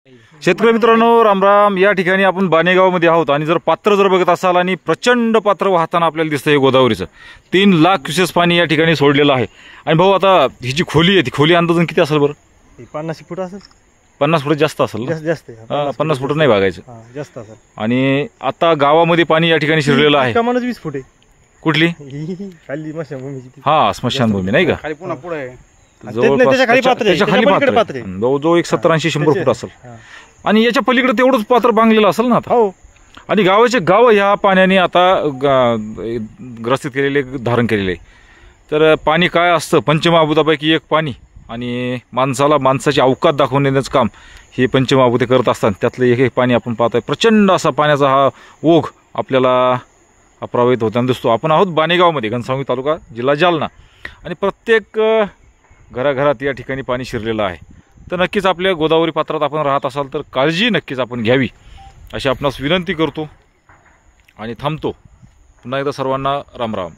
शेतकरी मित्रांनो, रामराम. या ठिकाणी आपण बाणेगावमध्ये आहोत आणि जर पात्र जर बघत असाल आणि प्रचंड पात्र वाहताना आपल्याला दिसतंय हे गोदावरीचं 3 लाख क्युसेस पाणी या ठिकाणी सोडलेलं आहे. आणि भाऊ, आता ही जी खोली आहे ती खोली अंदाजून किती असेल बरं? 50 फूट असेल. 50 फूट जास्त असेल ना? जास्त 50 फूट नाही बघायचं, जास्त असेल. आणि आता गावामध्ये पाणी या ठिकाणी शिरलेलं आहे. कमानच 20 फूट आहे. कुठली? खाली स्मशानभूमी. हा, स्मशानभूमी नाही का? खाली पुन्हा पुढे आहे. जवळपास त्याच्या खाली पात्र जवळजवळ 70-80-100 फूट असेल. आणि याच्या पलीकडे तेवढंच पात्र बांधलेलं असेल ना आता. हो. आणि गावाचे गाव ह्या पाण्याने आता ग्रसित केलेले, धारण केलेले. तर पाणी काय असतं, पंचमहाभूतापैकी एक पाणी, आणि माणसाची अवकात दाखवण्याचं काम हे पंचमहाभूते करत असतात. त्यातलं एक पाणी आपण पाहतोय. प्रचंड असा पाण्याचा हा ओघ आपल्याला प्रवाहित होताना दिसतो. आपण आहोत बाणेगावमध्ये, घनसावंगी तालुका, जिल्हा जालना. आणि प्रत्येक घराघरात या ठिकाणी पाणी शिरलेलं आहे. तर नक्कीच आपल्या गोदावरी पात्रात आपण राहत असाल तर काळजी नक्कीच आपण घ्यावी अशी आपणास विनंती करतो आणि थांबतो. पुन्हा एकदा सर्वांना रामराम.